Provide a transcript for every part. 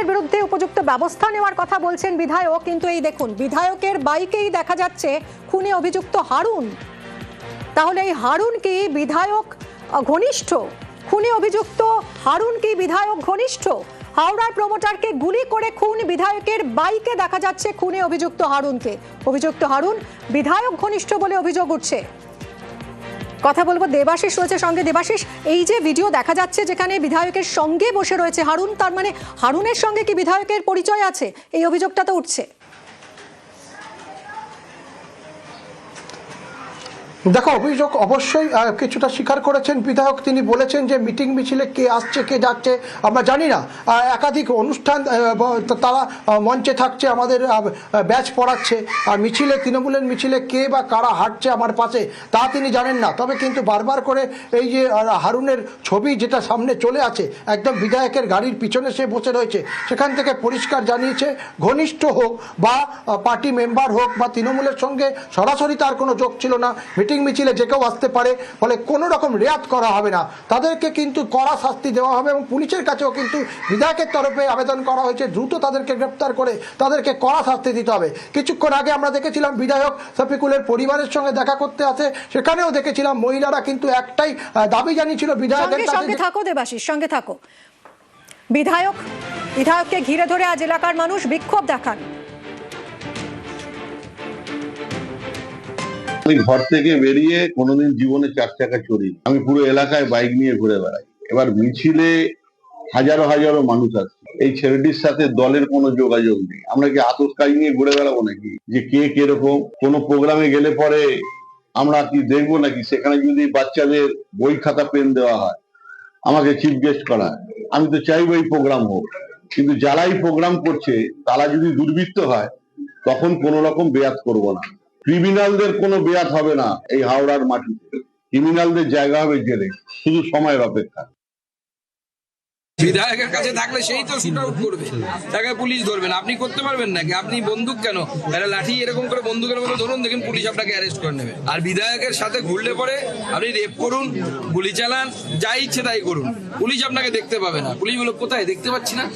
হারুনের বিরুদ্ধে উপযুক্ত ব্যবস্থা নেওয়ার কথা বলছেন বিধায়ক, কিন্তু এই দেখুন বিধায়কের বাইকেই দেখা যাচ্ছে খুনে অভিযুক্ত হারুন। তাহলে এই হারুন কি বিধায়ক ঘনিষ্ঠ? খুনে অভিযুক্ত হারুন কি বিধায়ক ঘনিষ্ঠ? হাওড়ার প্রমোটারকে গুলি করে খুন, বিধায়কের বাইকে দেখা যাচ্ছে খুনে অভিযুক্ত হারুনকে। অভিযুক্ত হারুন বিধায়ক ঘনিষ্ঠ বলে অভিযোগ উঠছে। কথা বলবো, দেবাশিস রয়েছে সঙ্গে। দেবাশিস, এই যে ভিডিও দেখা যাচ্ছে যেখানে বিধায়কের সঙ্গে বসে রয়েছে হারুন, তার মানে হারুনের সঙ্গে কি বিধায়কের পরিচয় আছে? এই অভিযোগটা তো উঠছে। দেখো, অভিযোগ অবশ্যই কিছুটা স্বীকার করেছেন বিধায়ক। তিনি বলেছেন যে মিটিং মিছিলে কে আসছে কে যাচ্ছে আমরা জানি না। একাধিক অনুষ্ঠান তারা মঞ্চে থাকছে, আমাদের ব্যাচ পড়াচ্ছে, আর মিছিলে তৃণমূলের মিছিলে কে বা কারা হাঁটছে আমার পাশে তা তিনি জানেন না। তবে কিন্তু বারবার করে এই যে হারুনের ছবি যেটা সামনে চলে আছে, একদম বিধায়কের গাড়ির পিছনে সে বসে রয়েছে, সেখান থেকে পরিষ্কার জানিয়েছে ঘনিষ্ঠ হোক বা পার্টি মেম্বার হোক বা তৃণমূলের সঙ্গে সরাসরি তার কোনো যোগ ছিল না। মিটিং মিছিলে যে কেউ আসতে পারে, ফলে কোনো রকম রেয়াত করা হবে না, তাদেরকে কিন্তু কড়া শাস্তি দেওয়া হবে। এবং পুলিশের কাছেও কিন্তু বিধায়কের তরফে আবেদন করা হয়েছে দ্রুত তাদেরকে গ্রেপ্তার করে তাদেরকে কড়া শাস্তি দিতে হবে। কিছুক্ষণ আগে আমরা দেখেছিলাম বিধায়ক শফিকুলের পরিবারের সঙ্গে দেখা করতে আসে, সেখানেও দেখেছিলাম মহিলারা কিন্তু একটাই দাবি জানিয়েছিল বিধায়কের কাছে। সঙ্গে থাকো দেবাশিস, সঙ্গে থাকো। বিধায়ককে ঘিরে ধরে আজ এলাকার মানুষ বিক্ষোভ দেখান। আমি ঘর থেকে বেরিয়ে কোনোদিন জীবনে 4 চাকা চড়ি, আমি পুরো এলাকায় বাইক নিয়ে ঘুরে বেড়াই। এবার মিছিলে হাজারো হাজারো মানুষ আসছে, এই ছেলেটির সাথে দলের কোনো যোগাযোগ নেই। আমরা কি আতসকাজ নিয়ে ঘুরে বেড়াবো নাকি যে কে কিরকম? কোনো প্রোগ্রামে গেলে পরে আমরা কি দেখবো নাকি সেখানে যদি বাচ্চাদের বই খাতা পেন দেওয়া হয়, আমাকে চিফ গেস্ট করা? আমি তো চাইবো এই প্রোগ্রাম হোক, কিন্তু যারাই প্রোগ্রাম করছে তারা যদি দুর্বৃত্ত হয় তখন কোনো রকম বেয়াত করবো না। ক্রিমিনালদের কোনো বেয়াত হবে না এই হাওড়ার মাটিতে, ক্রিমিনালদের জায়গা হবে জেলে, শুধু সময়ের অপেক্ষা। বিধায়কের কাছে থাকলে সেই তো শুট আউট করবে, তাকে পুলিশ ধরবে না। আপনি করতে পারবেন নাকি? আপনি বন্দুক কেন, একটা লাঠি এরকম করে বন্দুকের মতো ধরুন, দেখুন পুলিশ আপনাকে অ্যারেস্ট করে নেবে। আর বিধায়কের সাথে ঘুরলে পরে আপনি রেপ করুন, গুলি চালান, যা ইচ্ছে তাই করুন, পুলিশ আপনাকে দেখতে পাবে না। পুলিশ বলে কোথায় দেখতে পাচ্ছি না।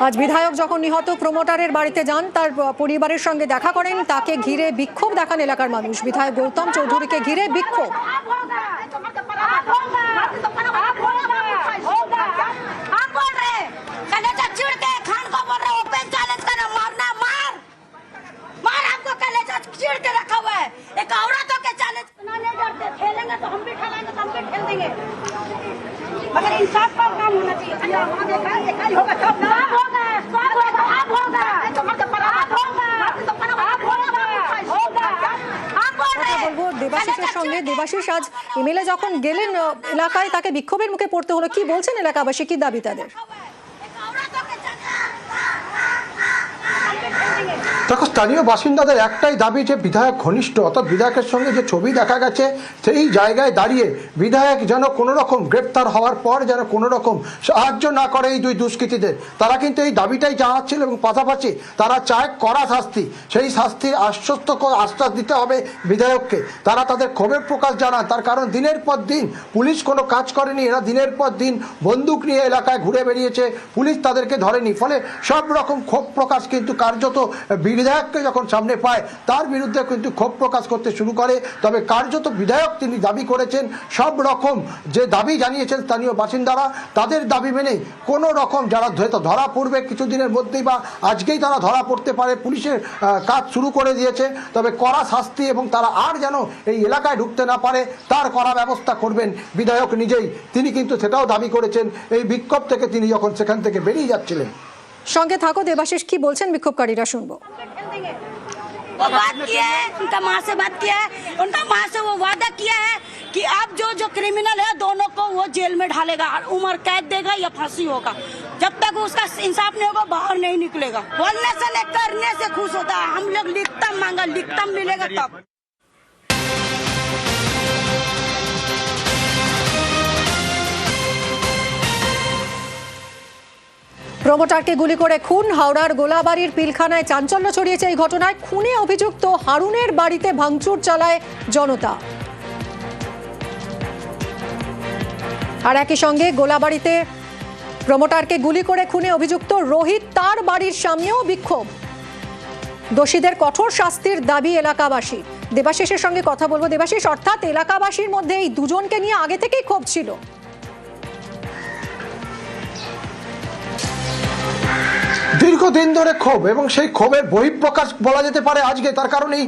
আজ বিধায়ক যখন নিহত প্রমোটারের বাড়িতে যান, তার পরিবারের সঙ্গে দেখা করেন, তাকে ঘিরে বিক্ষোভ দেখান এলাকার মানুষ। বিধায়ক গৌতম চৌধুরীকে ঘিরে বিক্ষোভ। मगर इंसाफ का काम होना चाहिए। होगा सब होगा, सब होगा, आप होगा, तो मतलब आप होगा, বলবো দেবাশিসের সঙ্গে। দেবাশিস, আজ এমএলএ যখন গেলেন এলাকায়, তাকে বিক্ষোভের মুখে পড়তে হলো, কি বলছেন এলাকাবাসী, কি দাবি তাদের? দেখো, স্থানীয় বাসিন্দাদের একটাই দাবি যে বিধায়ক ঘনিষ্ঠ, অর্থাৎ বিধায়কের সঙ্গে যে ছবি দেখা গেছে সেই জায়গায় দাঁড়িয়ে বিধায়ক যেন কোনো রকম গ্রেপ্তার হওয়ার পর যেন কোনো রকম সাহায্য না করে এই দুই দুষ্কৃতীদের। তারা কিন্তু এই দাবিটাই জানাচ্ছিল এবং পাশাপাশি তারা চায় কড়া শাস্তি। সেই শাস্তির আশ্বাস দিতে হবে বিধায়ককে। তারা তাদের ক্ষোভের প্রকাশ জানান, তার কারণ দিনের পর দিন পুলিশ কোনো কাজ করেনি, এরা দিনের পর দিন বন্দুক নিয়ে এলাকায় ঘুরে বেরিয়েছে, পুলিশ তাদেরকে ধরেনি। ফলে সব রকম ক্ষোভ প্রকাশ কিন্তু কার্যত বিধায়ককে যখন সামনে পায় তার বিরুদ্ধে কিন্তু ক্ষোভ প্রকাশ করতে শুরু করে। তবে কার্যত বিধায়ক তিনি দাবি করেছেন, সব রকম যে দাবি জানিয়েছেন স্থানীয় বাসিন্দারা, তাদের দাবি মেনে কোনো রকম যারা ধরা পড়বে কিছুদিনের মধ্যেই বা আজকেই তারা ধরা পড়তে পারে, পুলিশের কাজ শুরু করে দিয়েছে। তবে কড়া শাস্তি এবং তারা আর যেন এই এলাকায় ঢুকতে না পারে তার কড়া ব্যবস্থা করবেন বিধায়ক নিজেই। তিনি কিন্তু সেটাও দাবি করেছেন এই বিক্ষোভ থেকে তিনি যখন সেখান থেকে বেরিয়ে যাচ্ছিলেন। সঙ্গে থাকো দেবাশিস, কি বলছেন বিক্ষোভকারীরা শুনবো। वो बात किया है, उनका माँ से बात किया है, उनका माँ से वो वादा किया है कि अब जो क्रिमिनल है दोनों को वो जेल में डालेगा, उम्र कैद देगा या फांसी होगा। जब तक उसका इंसाफ नहीं होगा बाहर नहीं निकलेगा। बोलने से नहीं करने से खुश होता है। हम लोग लिखता मांगा, लिखता मिलेगा तब। প্রমোটারকে গুলি করে খুন, হাওড়ার গোলাবাড়ির পিলখানায় চাঞ্চল্য ছড়িয়েছে এই ঘটনায়। খুনে অভিযুক্ত হারুনের বাড়িতে ভাঙচুর চালায় জনতা। আর একই সঙ্গে গোলাবাড়িতে প্রমোটারকে গুলি করে খুনে অভিযুক্ত রোহিত, তার বাড়ির সামনেও বিক্ষোভ। দোষীদের কঠোর শাস্তির দাবি এলাকাবাসী। দেবাশিসের সঙ্গে কথা বলবো। দেবাশিস, অর্থাৎ এলাকাবাসীর মধ্যে এই দুজনকে নিয়ে আগে থেকেই ক্ষোভ ছিল। দীর্ঘদিন ধরে ক্ষোভ, এবং সেই ক্ষোভের বহিঃপ্রকাশ বলা যেতে পারে আজকে। তার কারণেই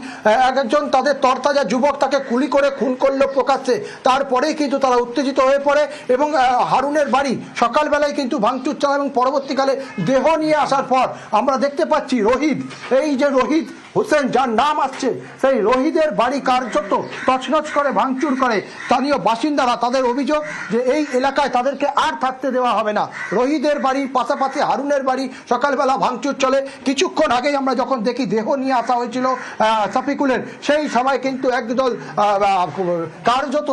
একজন তাদের তরতাজা যুবক তাকে গুলি করে খুন করলো প্রকাশ্যে। তারপরেই কিন্তু তারা উত্তেজিত হয়ে পড়ে এবং হারুনের বাড়ি সকালবেলায় কিন্তু ভাঙচুর চালায়, এবং পরবর্তীকালে দেহ নিয়ে আসার পর আমরা দেখতে পাচ্ছি রোহিত, এই যে রোহিত হোসেন যার নাম আসছে, সেই রোহিতের বাড়ি কার্যত তছনছ করে ভাঙচুর করে স্থানীয় বাসিন্দারা। তাদের অভিযোগ যে এই এলাকায় তাদেরকে আর থাকতে দেওয়া হবে না। রোহিতের বাড়ির পাশাপাশি হারুনের বাড়ি সকালবেলা ভাঙচুর চলে। কিছুক্ষণ আগেই আমরা যখন দেখি দেহ নিয়ে আসা হয়েছিল শফিকুলের, সেই সময় কিন্তু একদল কার্যত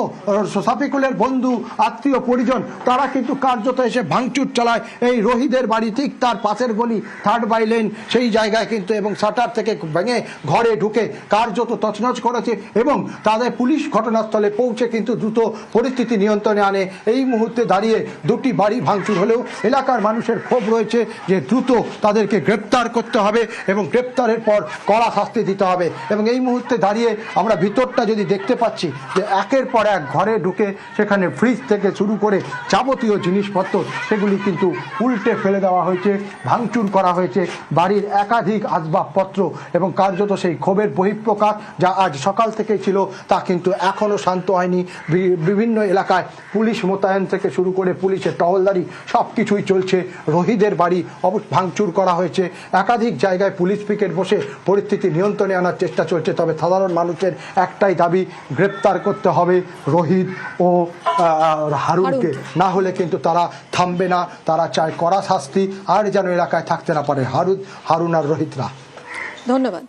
শফিকুলের বন্ধু, আত্মীয়, পরিজন তারা কিন্তু কার্যত এসে ভাঙচুর চালায় এই রোহিতের বাড়ি। ঠিক তার পাশের গলি 3rd বাই লেন, সেই জায়গায় কিন্তু, এবং শাটার থেকে ভেঙে ঘরে ঢুকে কার্যত তছনছ করেছে, এবং তাদের পুলিশ ঘটনাস্থলে পৌঁছে কিন্তু দ্রুত পরিস্থিতি নিয়ন্ত্রণে আনে। এই মুহূর্তে দাঁড়িয়ে দুটি বাড়ি ভাঙচুর হলেও এলাকার মানুষের ক্ষোভ রয়েছে যে দ্রুত তাদেরকে গ্রেপ্তার করতে হবে এবং গ্রেপ্তারের পর কড়া শাস্তি দিতে হবে। এবং এই মুহূর্তে দাঁড়িয়ে আমরা ভিতরটা যদি দেখতে পাচ্ছি যে একের পর এক ঘরে ঢুকে সেখানে ফ্রিজ থেকে শুরু করে যাবতীয় জিনিসপত্র সেগুলি কিন্তু উল্টে ফেলে দেওয়া হয়েছে, ভাঙচুর করা হয়েছে, বাড়ির একাধিক আসবাবপত্র, এবং কার্যত সেই ক্ষোভের বহিঃপ্রকাশ যা আজ সকাল থেকে ছিল তা কিন্তু এখনও শান্ত হয়নি। বিভিন্ন এলাকায় পুলিশ মোতায়েন থেকে শুরু করে পুলিশের টহলদারি সব কিছুই চলছে। রোহিতের বাড়ি ভাঙচুর করা হয়েছে, একাধিক জায়গায় পুলিশ পিকেট বসে পরিস্থিতি নিয়ন্ত্রণে আনার চেষ্টা চলছে। তবে সাধারণ মানুষের একটাই দাবি, গ্রেপ্তার করতে হবে রোহিত ও হারুনকে, না হলে কিন্তু তারা থামবে না। তারা চায় কড়া শাস্তি, আর যেন এলাকায় থাকতে না পারে হারুন আর রোহিতরা। ধন্যবাদ।